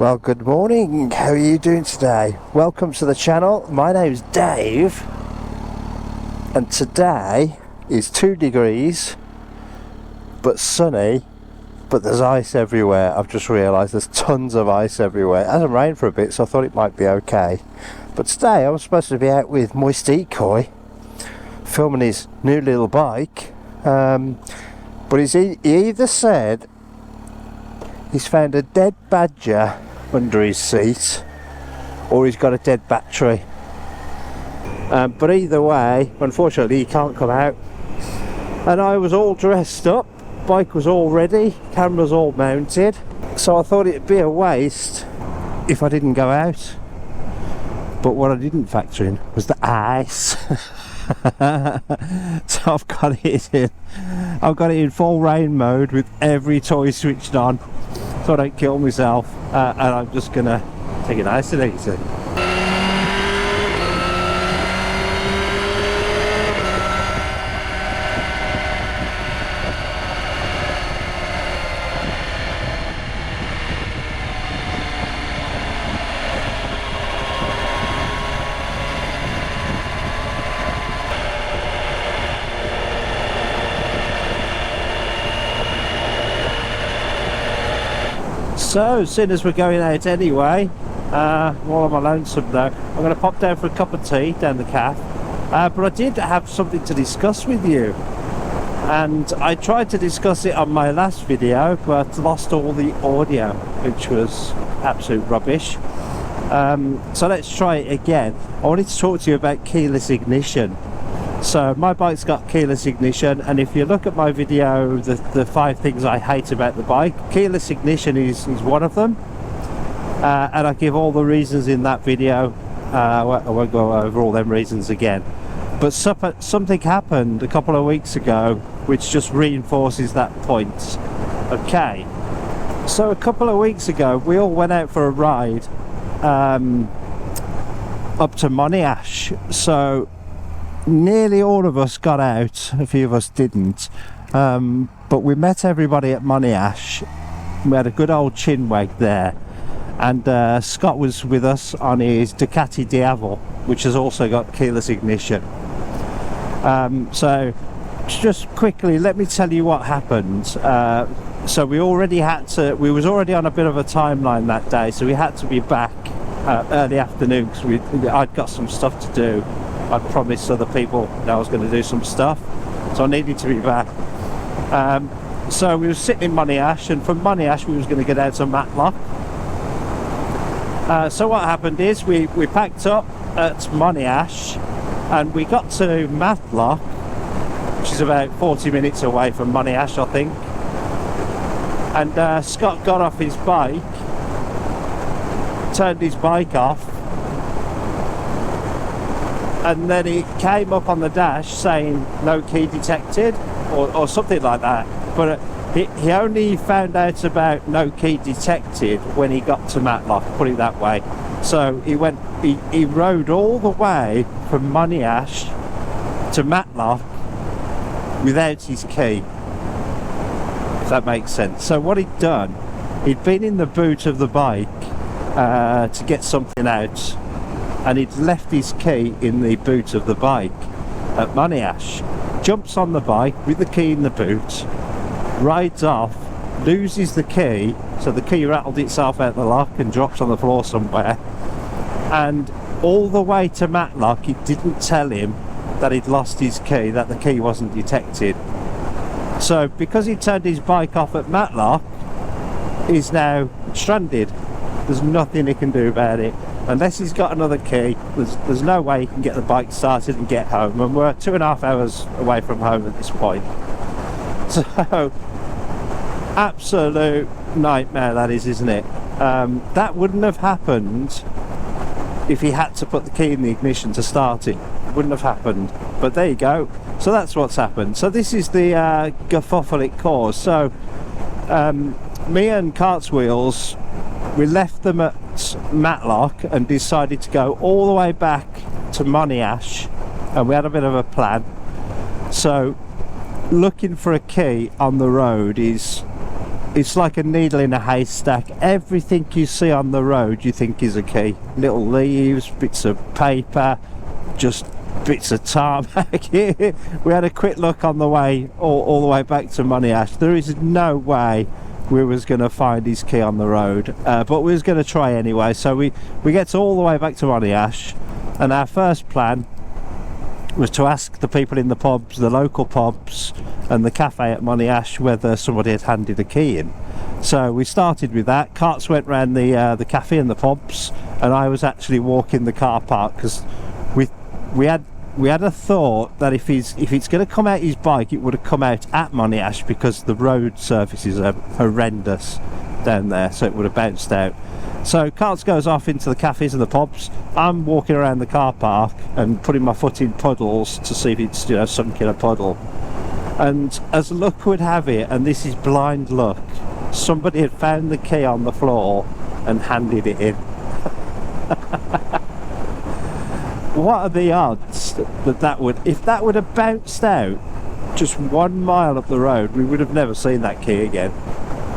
Well, good morning. How are you doing today? Welcome to the channel. My name's Dave, and today is 2 degrees but sunny, but there's ice everywhere. I've just realised there's tons of ice everywhere. It hasn't rained for a bit, so I thought it might be okay. But today I was supposed to be out with Moist Decoy filming his new little bike, but he either said he's found a dead badger under his seat, or he's got a dead battery. But either way, unfortunately, he can't come out. And I was all dressed up, bike was all ready, cameras all mounted. So I thought it'd be a waste if I didn't go out. But what I didn't factor in was the ice. So I've got it in full rain mode with every toy switched on, so I don't kill myself, and I'm just gonna take it nice and easy. So, seeing as we're going out anyway, while I'm lonesome though, I'm going to pop down for a cup of tea down the cafe. But I did have something to discuss with you, and I tried to discuss it on my last video, but lost all the audio, which was absolute rubbish. So let's try it again. I wanted to talk to you about keyless ignition. So my bike's got keyless ignition, and if you look at my video, the 5 things I hate about the bike, keyless ignition is one of them, and I give all the reasons in that video. I won't go over all them reasons again, but something happened a couple of weeks ago which just reinforces that point. Okay, so a couple of weeks ago we all went out for a ride up to Monash. So nearly all of us got out, a few of us didn't, but we met everybody at Monash. We had a good old chinwag there, and Scott was with us on his Ducati Diavol, which has also got keyless ignition. So just quickly, let me tell you what happened. So we was already on a bit of a timeline that day, so we had to be back early afternoon because I'd got some stuff to do. I'd promised other people that I was going to do some stuff, so I needed to be back. So we were sitting in Monash, and from Monash we was going to get out to Matlock. So what happened is we packed up at Monash, and we got to Matlock, which is about 40 minutes away from Monash, I think. And Scott got off his bike, turned his bike off, and then he came up on the dash saying no key detected, or something like that. But he only found out about no key detected when he got to Matlock, put it that way. So he rode all the way from Monash to Matlock without his key, if that makes sense. So what he'd done, he'd been in the boot of the bike to get something out, and he'd left his key in the boot of the bike at Monash. Jumps on the bike with the key in the boot, rides off, loses the key, so the key rattled itself out the lock and drops on the floor somewhere. And all the way to Matlock, it didn't tell him that he'd lost his key, that the key wasn't detected. So because he turned his bike off at Matlock, he's now stranded. There's nothing he can do about it. Unless he's got another key, there's no way he can get the bike started and get home, and we're 2.5 hours away from home at this point. So absolute nightmare that is, isn't it? That wouldn't have happened if he had to put the key in the ignition to start it. It wouldn't have happened, but there you go. So that's what's happened. So this is the kerfuffle it caused. So me and Cartwheels, we left them at Matlock and decided to go all the way back to Monash, and we had a bit of a plan. So looking for a key on the road is it's like a needle in a haystack. Everything you see on the road you think is a key. Little leaves, bits of paper, just bits of tarmac. We had a quick look on the way, all the way back to Monash. There is no way we was going to find his key on the road, but we was going to try anyway. So we get all the way back to Monash, and our first plan was to ask the people in the pubs, the local pubs and the cafe at Monash, whether somebody had handed a key in. So we started with that. Carts went round the cafe and the pubs, and I was actually walking the car park, because we had a thought that if it's going to come out his bike, it would have come out at Monash, because the road surfaces are horrendous down there, so it would have bounced out. So carts goes off into the cafes and the pubs. I'm walking around the car park and putting my foot in puddles to see if it's, you know, sunk in a puddle. And as luck would have it, and this is blind luck, somebody had found the key on the floor and handed it in. What are the odds that would, if that would have bounced out just 1 mile up the road, we would have never seen that key again.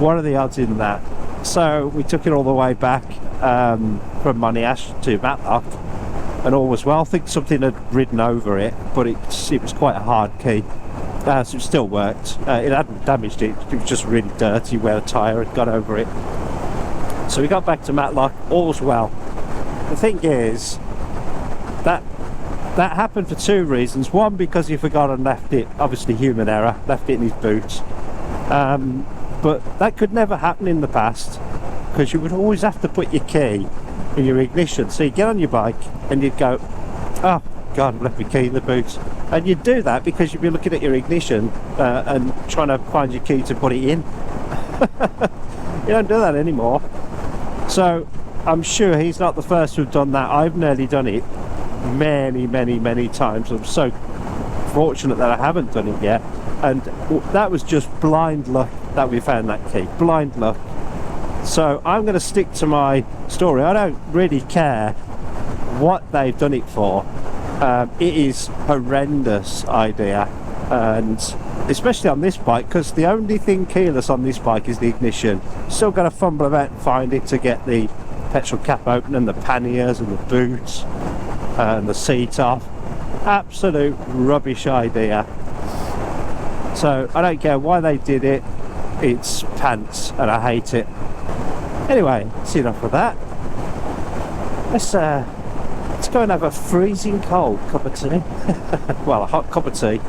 What are the odds in that? So we took it all the way back from Monash to Matlock, and all was well. I think something had ridden over it, but it was quite a hard key. So it still worked. It hadn't damaged it, it was just really dirty where a tyre had got over it. So we got back to Matlock, all's well. The thing is, that happened for two reasons. One, because he forgot and left it, obviously human error, left it in his boot. But that could never happen in the past, because you would always have to put your key in your ignition. So you'd get on your bike and you'd go, oh God, I've left my key in the boot. And you'd do that because you'd be looking at your ignition and trying to find your key to put it in. You don't do that anymore. So I'm sure he's not the first to have done that. I've nearly done it many times. I'm so fortunate that I haven't done it yet. And that was just blind luck that we found that key. Blind luck. So I'm going to stick to my story. I don't really care what they've done it for. It is horrendous idea, and especially on this bike, because the only thing keyless on this bike is the ignition. Still got to fumble about and find it to get the petrol cap open, and the panniers and the boots and the seat off. Absolute rubbish idea. So I don't care why they did it. It's pants and I hate it. Anyway, that's enough of that. Let's go and have a freezing cold cup of tea. Well, a hot cup of tea,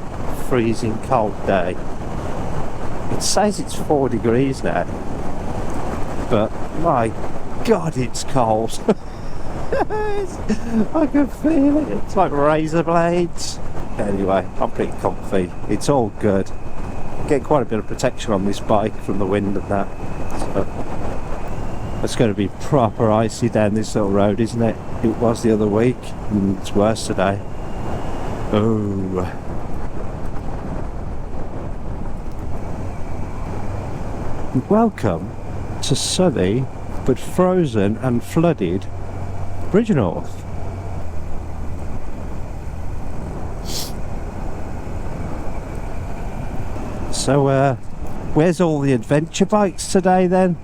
freezing cold day. It says it's 4 degrees now, but my God, it's cold. I can feel it. It's like razor blades. Anyway, I'm pretty comfy. It's all good. Get quite a bit of protection on this bike from the wind and that. So it's going to be proper icy down this little road, isn't it? It was the other week, and it's worse today. Oh. Welcome to sunny but frozen and flooded Bridgenorth. So where's all the adventure bikes today then?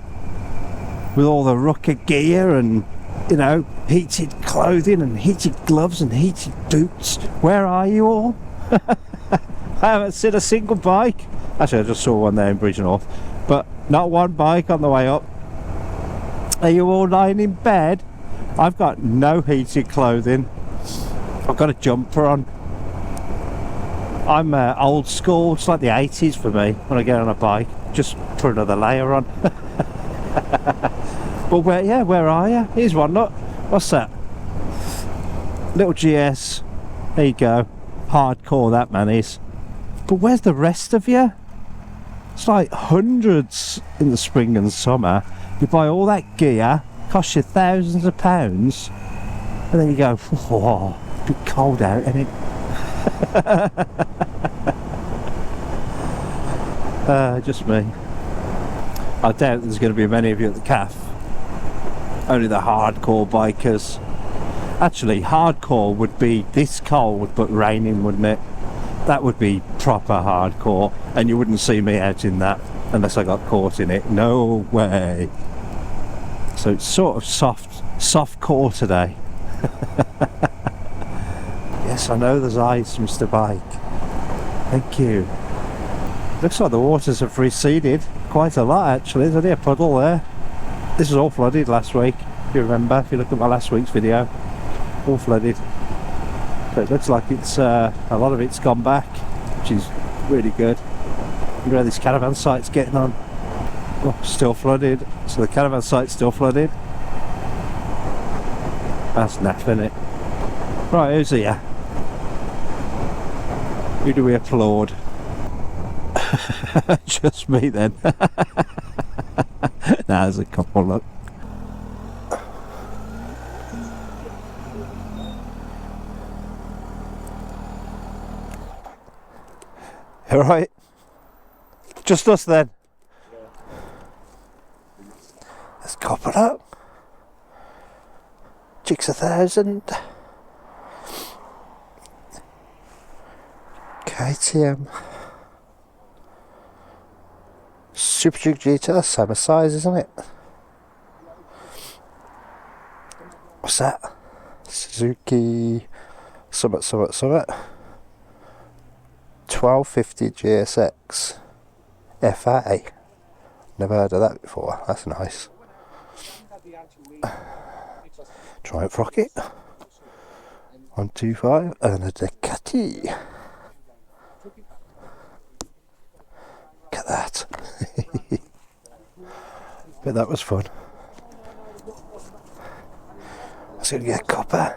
With all the rucker gear and, you know, heated clothing and heated gloves and heated boots. Where are you all? I haven't seen a single bike. Actually, I just saw one there in Bridgenorth, but not one bike on the way up. Are you all lying in bed? I've got no heated clothing. I've got a jumper on. I'm old school. It's like the 80s for me when I get on a bike. Just put another layer on. But where are you? Here's one. Look, what's that? Little GS. There you go. Hardcore that man is. But where's the rest of you? It's like hundreds in the spring and summer. You buy all that gear, costs you thousands of pounds, and then you go, whoa, a bit cold out, isn't it? Just me. I doubt there's going to be many of you at the calf. Only the hardcore bikers. Actually, hardcore would be this cold but raining, wouldn't it? That would be proper hardcore, and you wouldn't see me out in that. unless I got caught in it. No way. So it's sort of soft core today. Yes, I know there's ice, Mr. Bike. Thank you. Looks like the waters have receded quite a lot actually. There's only a puddle there. This was all flooded last week, if you remember, if you look at my last week's video. All flooded. But it looks like it's a lot of it's gone back, which is really good. I wonder how this caravan site's getting on. Oh, still flooded. So the caravan site's still flooded. That's naff, isn't it? Right, who's here? Who do we applaud? Just me then. Nah, there's a couple, look. Alright. Just us then. Let's cop it up. Chicks 1,000. KTM. Super Duke GTR, same size, isn't it? What's that? Suzuki Summit. 1250 GSX FA. Never heard of that before. That's nice. Triumph Rocket. 125 and a Ducati. Look at that. But that was fun. I was going to get copper.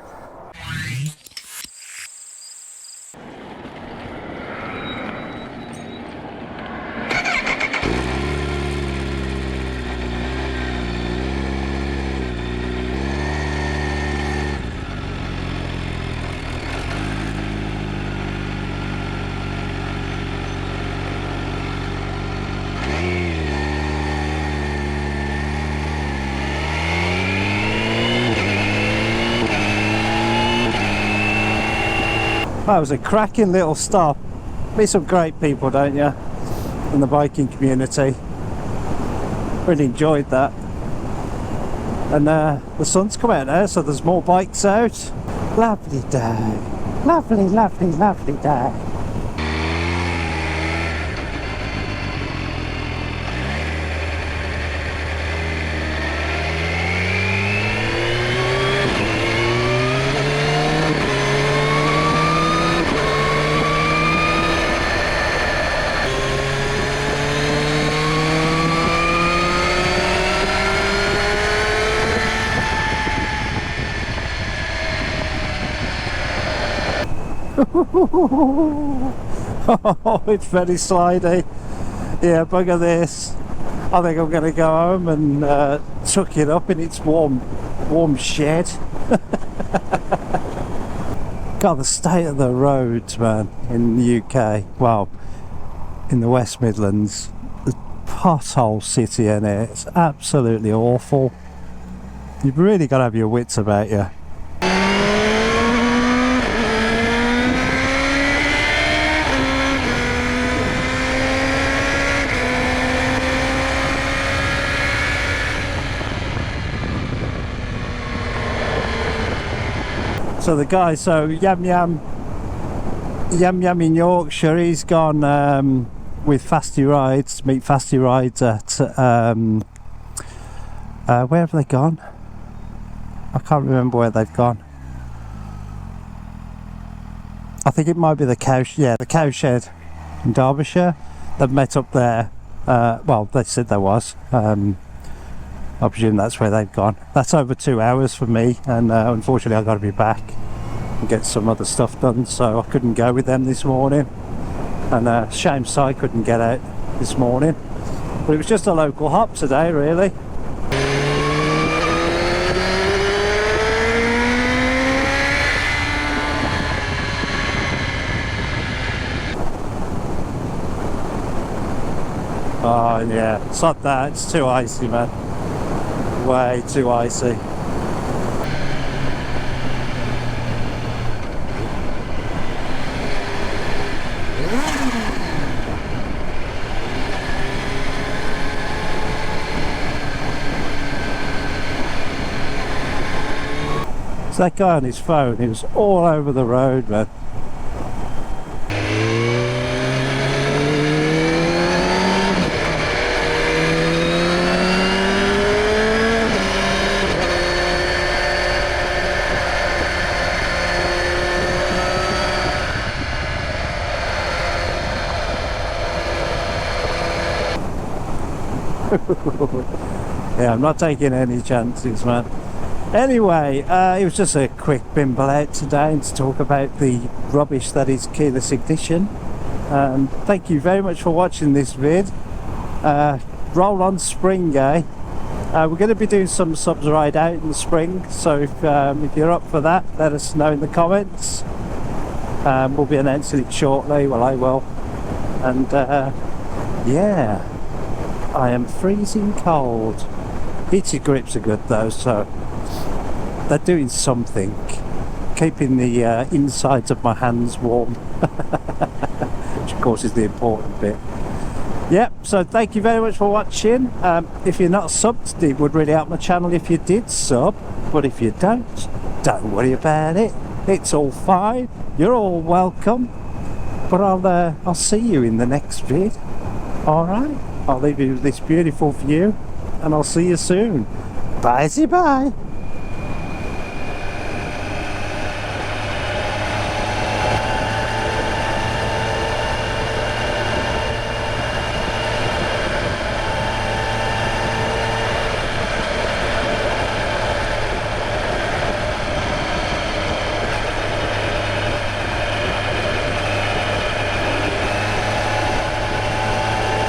That was a cracking little stop. Meet some great people, don't you, in the biking community. Really enjoyed that. And the sun's come out now, so there's more bikes out. Lovely day. Lovely, lovely, lovely day. Oh, it's very slidey. Yeah, bugger this. I think I'm going to go home and tuck it up in its warm shed. God, the state of the roads, man, in the UK. Well, in the West Midlands, the pothole city in it. It's absolutely awful. You've really got to have your wits about you. So the guy, Yam Yam in Yorkshire, he's gone with Fasty Rides to meet Fasty Rides at where have they gone? I can't remember where they've gone. I think it might be the Cowshed in Derbyshire. They've met up there. Well, they said there was. I presume that's where they've gone. That's over 2 hours for me, and unfortunately I've got to be back and get some other stuff done, so I couldn't go with them this morning. And shame Si couldn't get out this morning. But it was just a local hop today, really. Oh yeah, it's not that, it's too icy, man. Way too icy. So that guy on his phone, he was all over the road, man. Yeah, I'm not taking any chances, man. Anyway, it was just a quick bimble out today to talk about the rubbish that is keyless ignition. Thank you very much for watching this vid. Roll on spring, eh? We're going to be doing some subs ride out in the spring, so if you're up for that, let us know in the comments. We'll be announcing it shortly, well I will. And yeah, I am freezing cold. Heated grips are good though, so they're doing something, keeping the insides of my hands warm, which of course is the important bit. Yep, so thank you very much for watching. If you're not subbed, it would really help my channel if you did sub, but if you don't worry about it, it's all fine, you're all welcome. But I'll see you in the next vid. Alright, I'll leave you with this beautiful view and I'll see you soon. Bye-bye.